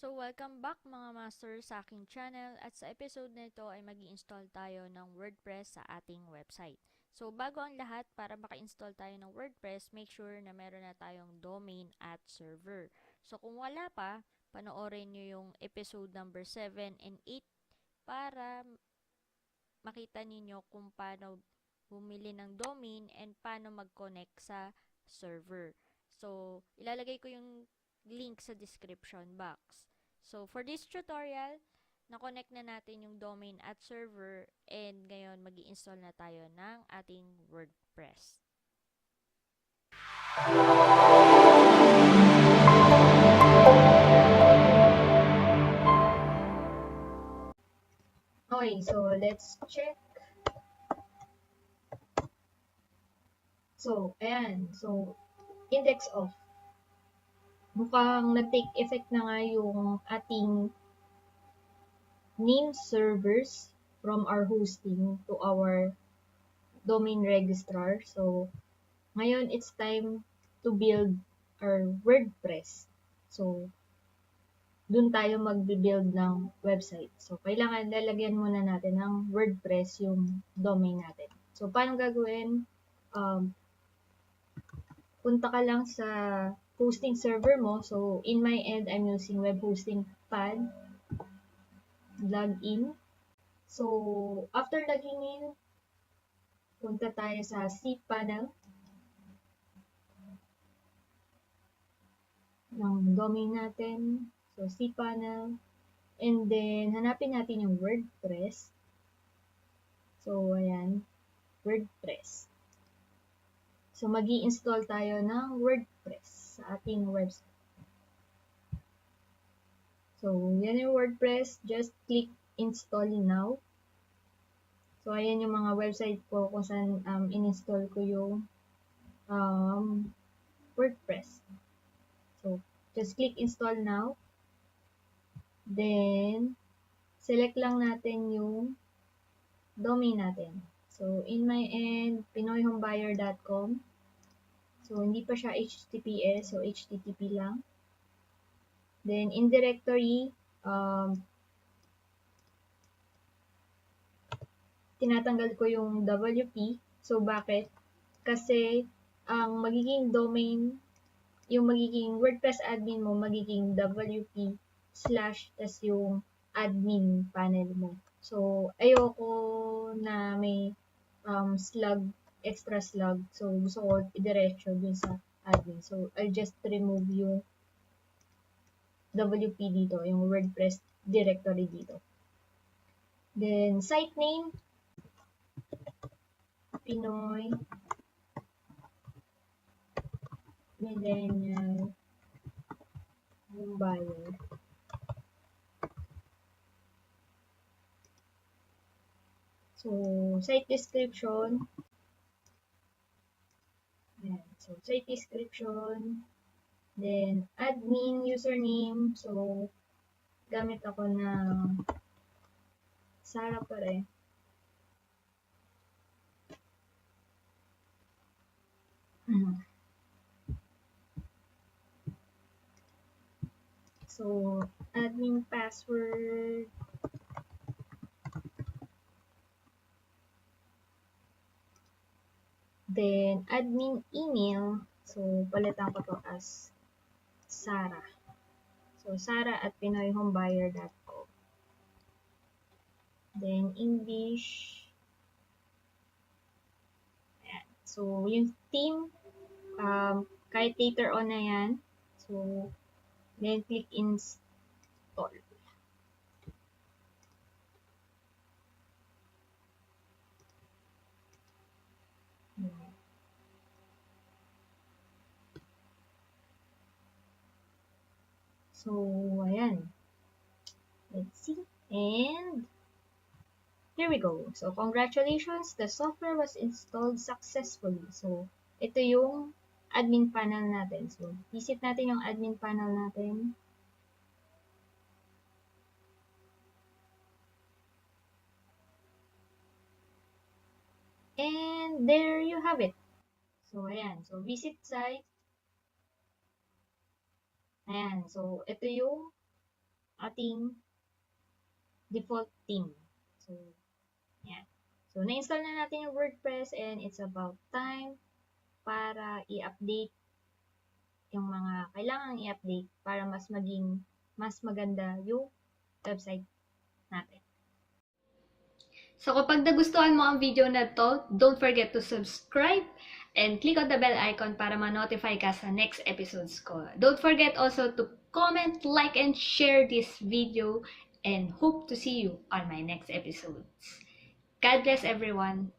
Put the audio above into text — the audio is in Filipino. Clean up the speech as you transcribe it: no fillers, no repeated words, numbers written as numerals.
So, welcome back mga master sa aking channel at sa episode na ito ay mag-i-install tayo ng WordPress sa ating website. So, bago ang lahat, para maka-install tayo ng WordPress, make sure na meron na tayong domain at server. So, kung wala pa, panoorin nyo yung episode number 7 and 8 para makita ninyo kung paano bumili ng domain and paano mag-connect sa server. So, ilalagay ko yung link sa description box. So, for this tutorial, na-connect na natin yung domain at server and ngayon mag-i-install na tayo ng ating WordPress. Okay, so let's check. So, ayan. So, index off. Mukhang nag-take effect na nga yung ating name servers from our hosting to our domain registrar. So, ngayon it's time to build our WordPress. So, dun tayo mag-build ng website. So, kailangan lalagyan muna natin ng WordPress yung domain natin. So, paano gagawin? Punta ka lang sa hosting server mo. So, in my end, I'm using web hosting pad. Log in. So, after logging in, punta tayo sa cPanel ng domain natin. So, cPanel. And then, hanapin natin yung WordPress. So, ayan. WordPress. So, mag-i-install tayo ng WordPress sa ating website. So, yan yung WordPress. Just click install now. So, ayan yung mga website ko kung saan in-install ko yung WordPress. So, just click install now. Then, select lang natin yung domain natin. So, in my end, pinoyhomebuyer.com. So, hindi pa siya HTTPS. So, HTTP lang. Then, in directory, tinatanggal ko yung WP. So, bakit? Kasi, ang magiging domain, yung magiging WordPress admin mo, magiging WP/ tas yung admin panel mo. So, ayoko na may slug, extra slug. So, gusto ko idiretso dun sa admin. So, I'll just remove yung WP dito, yung WordPress directory dito. Then, site name, Pinoy, Millennial, Buyer. So, site description. Ayan. So, site description. Then, admin username. So, gamit ako ng Sarah pa rin. So, admin password. Then, admin email. So, palitan ko to as Sarah. So, sarah@pinoyhomebuyer.com. Then, English. Ayan. So, yung theme, kahit later on na yan. So, then, click install. So, ayan. Let's see. And, here we go. So, congratulations! The software was installed successfully. So, ito yung admin panel natin. So, visit natin yung admin panel natin. And there you have it. So, ayan. So, visit site. Ayan. So, ito yung ating default theme. So, yan. So, na-install na natin yung WordPress and it's about time para i-update yung mga kailangang i-update para mas maging mas maganda yung website natin. So kapag nagustuhan mo ang video na to, don't forget to subscribe and click on the bell icon para ma-notify ka sa next episodes ko. Don't forget also to comment, like, and share this video and hope to see you on my next episodes. God bless everyone!